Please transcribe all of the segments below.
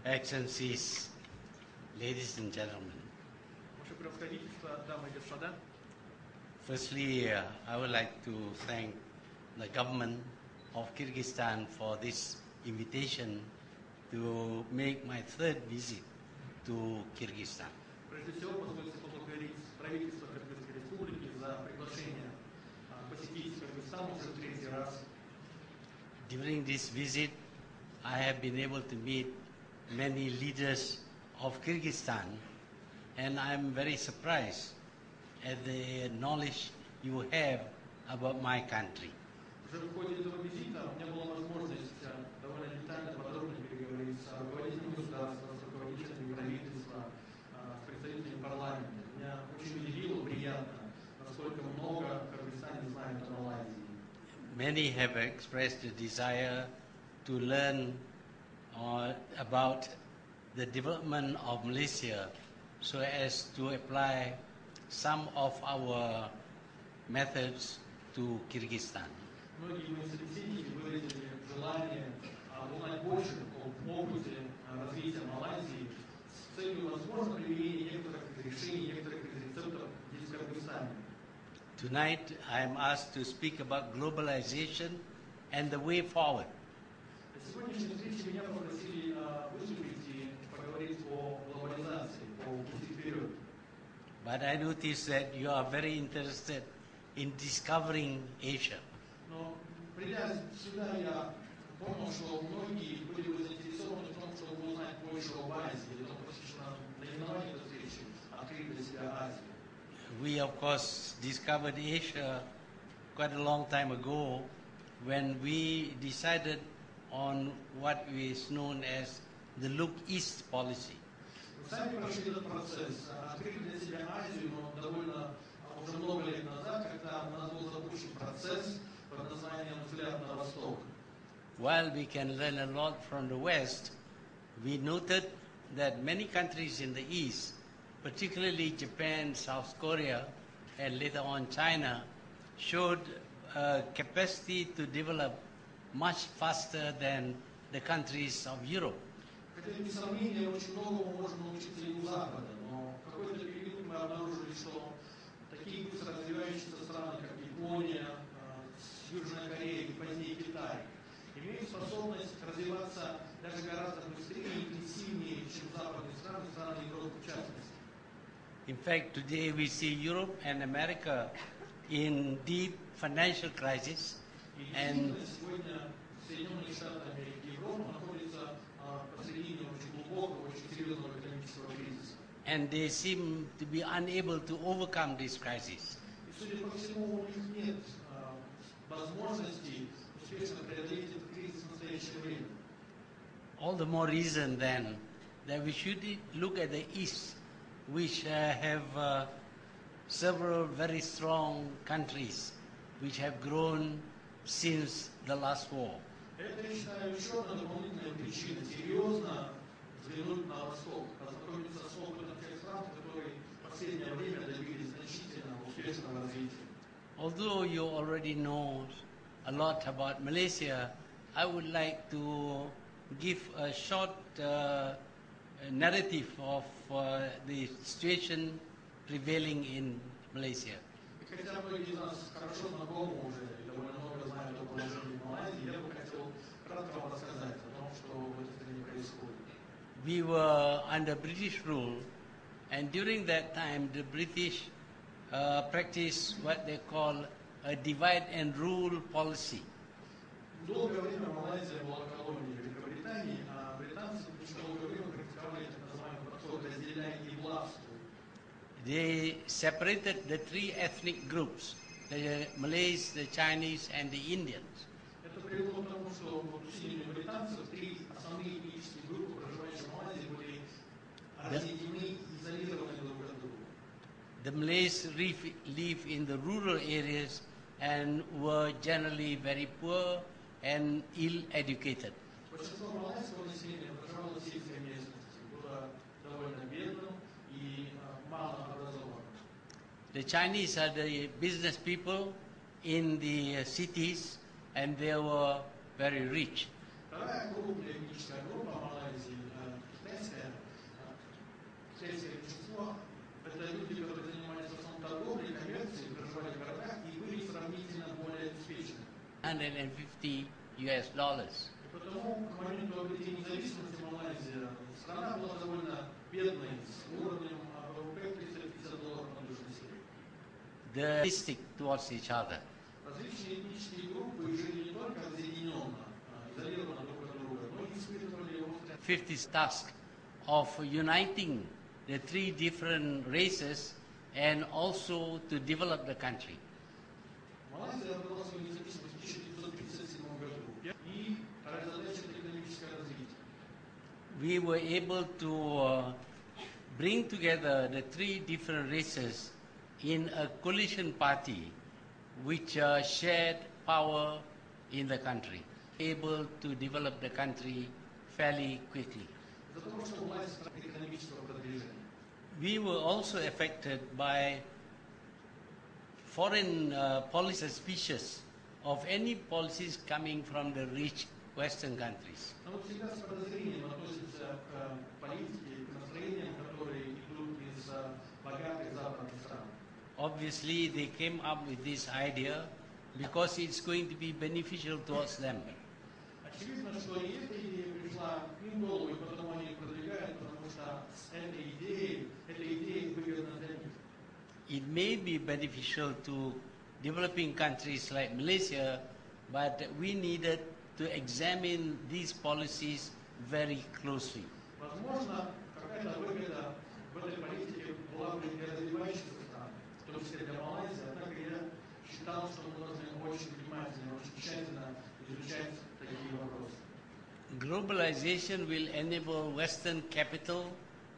Excellencies, ladies and gentlemen. Ваше превосходительство, дамы и господа. Firstly, I would like to thank the government of Kyrgyzstan for this invitation to make my third visit to Kyrgyzstan. Прежде всего, позвольте поблагодарить правительство Кыргызской Республики за приглашение посетить Кыргызстан уже в третий раз. During this visit, I have been able to meet many leaders of Kyrgyzstan, and I'm very surprised at the knowledge you have about my country. Уже в ходе этого визита у меня была возможность довольно детально, подробно переговорить с руководителями государства, с руководителями правительства, с представителями парламента. Меня очень удивило, приятно, насколько много кыргызстане знают о Малайзии. Many have expressed a desire to learn about the development of Malaysia so as to apply some of our methods to Kyrgyzstan. Многие мои собеседники выразили желание узнать больше об опыте развития Малайзии с целью, возможно, применения некоторых решений, некоторых рецептов здесь, в Кыргызстане. Tonight I am asked to speak about globalization and the way forward. На сегодняшней встрече меня попросили выступить и поговорить о глобализации, о пути вперед. But I notice that you are very interested in discovering Asia. Но придя сюда, я понял, что многие были бы заинтересованы в том, чтобы узнать больше об Азии, о том, посвященном наименованию этой встречи, открыть для себя Азию. We, of course, discovered Asia quite a long time ago when we decided on what is known as the Look East policy. Мы сами прошли этот процесс, открыли для себя Азию, но довольно уже много лет назад, когда у нас был запущен процесс под названием «Взгляд на восток». While we can learn a lot from the West, we noted that many countries in the East, particularly Japan, South Korea, and later on China, showed a capacity to develop much faster than the countries of Europe. Хотя, без сомнения, очень многому можно научиться и у Запада, но в какой-то период мы обнаружили, что такие быстро развивающиеся страны, как Япония, Южная Корея и позднее Китай, имеют способность развиваться даже гораздо быстрее и интенсивнее, чем западные страны, страны Европы в частности. In fact, today we see Europe and America in deep financial crisis, and Сегодня Соединенные Штаты Америки и Европа находятся посредине очень глубокого, очень серьезного экономического кризиса. and they seem to be unable to overcome this crisis. И, судя по всему, у них нет возможности успешно преодолеть этот кризис в настоящее время. All the more reason then that we should look at the East, which have several very strong countries which have grown since the last war. Это, я считаю, еще одна дополнительная причина серьезно взглянуть на Восток, ознакомиться с опытом тех стран, которые в последнее время добились значительного успешного развития. Although you already know a lot about Malaysia, I would like to give a short narrative of the situation prevailing in Malaysia. И хотя многие из нас хорошо знакомы уже и довольно много знают о положении в Малайзии, я бы хотел кратко вам рассказать о том, что в этой стране происходит. We were under British rule, and during that time the British practiced what they call a divide and rule policy. Долгое время Малайзия была колонией Великобритании, а британцы очень долгое время практиковали так называемый подход «разделяй и властвуй». They separated the three ethnic groups, the Malays, the Chinese, and the Indians. Это привело к тому, что в усилении британцев три основные этнические группы, проживающие в Малайзии, были разъединены и изолированы друг от друга. The Malays live in the rural areas and were generally very poor and ill-educated. Большинство малайского населения проживало в сельской местности, было довольно бедным и малообразованным. The Chinese are the business people in the cities, and they were very rich. Вторая крупная этническая группа Малайзии $150. И потому к моменту обретения независимости Малайзия страна была довольно бедной, с уровнем ВВП $350 на душу населения. The realistic towards each other. Различные этнические группы жили не только разъединенно, изолированно друг от друга, но и испытывали острые 50's task of uniting the three different races and also to develop the country. Малайзия обрела свою независимость в 1957 году. И вторая задача – это экономическое развитие. We were able to bring together the three different races in a coalition party which shared power in the country, able to develop the country fairly quickly. Из-за того, что Малайзия страна экономического продвижения. We were also affected by foreign policy suspicious of any policies coming from the rich Western countries. Но мы всегда с подозрением относимся к политике, к настроениям, которые идут из богатых западных стран. Obviously, they came up with this idea because it's going to be beneficial towards them. Очевидно, что и эта идея пришла к им в голову, и потому они ее продвигают, потому что эта идея выгодна для них. It may be beneficial to developing countries like Malaysia, but we needed to examine these policies very closely. Возможно, какая-то выгода в этой политике была бы для развивающихся стран, в том числе для Малайзии, однако я считал, что мы должны очень внимательно, очень тщательно изучать такие вопросы. Globalization will enable Western capital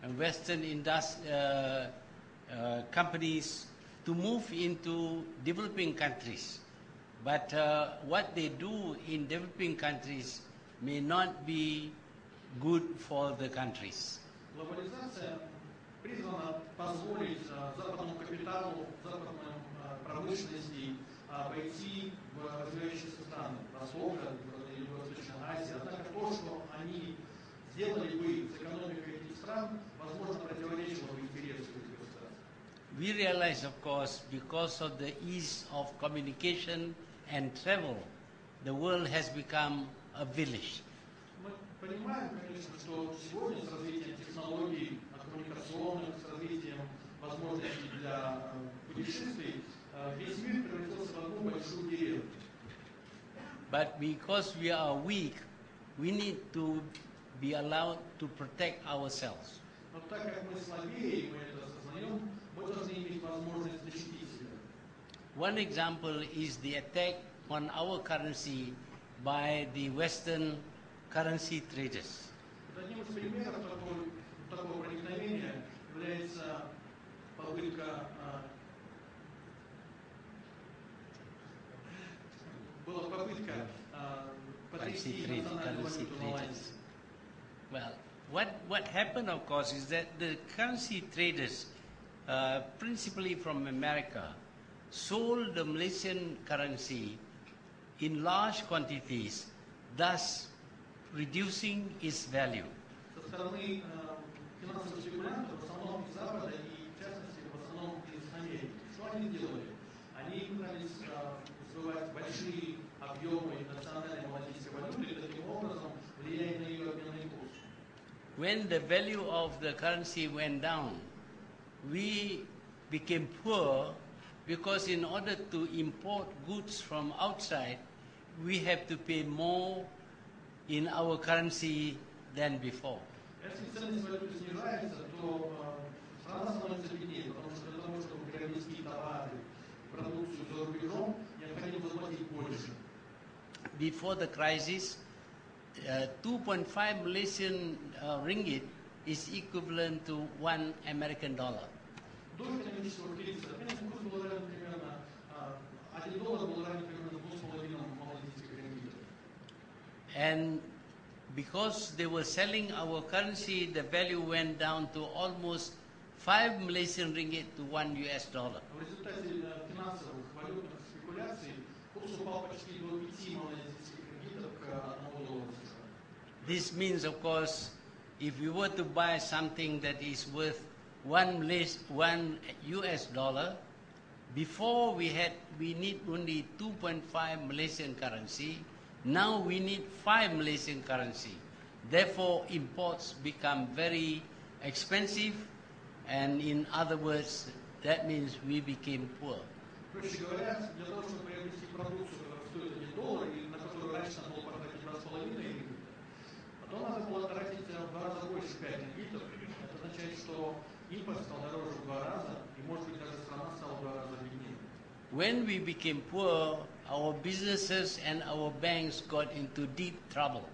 and Western companies to move into developing countries. But what they do in developing countries may not be good for the countries. Глобализация призвана позволить западному капиталу, западной промышленности пойти в развивающиеся страны Востока, Юго-Восточной Азии. Однако то, что они сделали бы с экономикой этих стран, возможно, противоречило бы интересам этих государств. We realize, of course, because of the ease of communication and travel, the world has become a village. Мы понимаем, конечно, что сегодня с развитием технологий коммуникационных, с развитием возможностей для путешествий, весь мир превратился в одну большую деревню. But because we are weak, we need to be allowed to protect ourselves. Но так как мы слабее, и мы это осознаем, мы должны иметь возможность защитить себя. One example is the attack on our currency by the Western currency traders. Одним из примеров такого проникновения является попытка потрясти национальную валюту Малайзии. Well, what happened, of course, is that the currency traders, principally from America, sold the Malaysian currency in large quantities, thus reducing its value. Со стороны финансовых спекулянтов, в основном из Запада и, в частности, в основном из Америки. Что они делали? Они пытались сбывать большие объемы национальной малайзийской валюты и таким образом влияя на ее обменный курс. When the value of the currency went down, we became poor because in order to import goods from outside, we have to pay more in our currency than before. Если ценность валюты снижается, то страна становится беднее, потому что для того, чтобы приобрести товары, продукцию за рубежом, необходимо заплатить больше. Before the crisis, 2.5 Malaysian ringgit is equivalent to $1 American. До экономического кризиса обменный курс был равен примерно, $1 был равен примерно 2,5 малайзийских рингитов. And because they were selling our currency, the value went down to almost 5 Malaysian ringgit to $1 US. В результате финансовых валютных спекуляций курс упал почти до 5 малайзийских рингитов к $1 США. This means, of course, if we were to buy something that is worth $1 US, Before we need only 2.5 Malaysian currency. Now we need 5 Malaysian currency. Therefore, imports become very expensive, and in other words, that means we became poor. Проще говоря, для того, чтобы приобрести продукцию, которая стоит $1, и на которую раньше надо было потратить 2,5 рингита, потом надо было тратить в 2 раза больше, 5 рингитов. Это означает, что импорт стал дороже в 2 раза, и, может быть, даже страна стала в 2 раза беднее. When we became poor, our businesses and our banks got into deep trouble.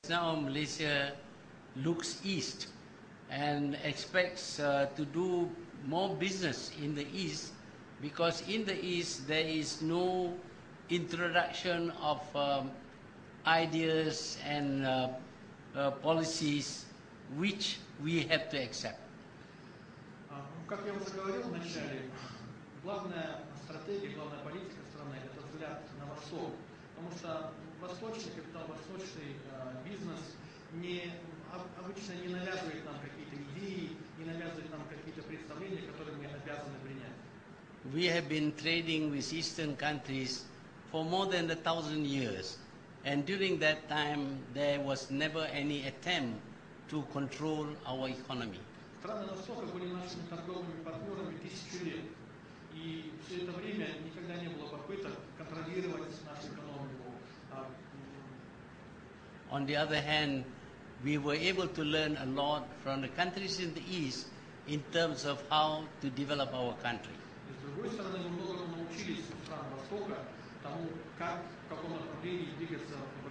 Now Malaysia looks east and expects to do more business in the east, because in the east there is no introduction of ideas and policies which we have to accept. Как я уже говорил в начале, главная стратегия, главная политика страны – это взгляд на восток, потому что восточный капитал, восточный бизнес обычно не навязывает нам какие-то идеи, не навязывает нам какие-то представления, которые мы обязаны принять. We have been trading with Eastern countries for more than 1,000 years, and during that time there was never any attempt to control our economy. Страны Востока были нашими торговыми партнерами 1000 лет, и все это время никогда не было попыток контролировать нашу экономику. On the other hand, we were able to learn a lot from the countries in the East in terms of how to develop our country. С другой стороны, мы многому научились у стран Востока тому, как, в каком направлении двигаться в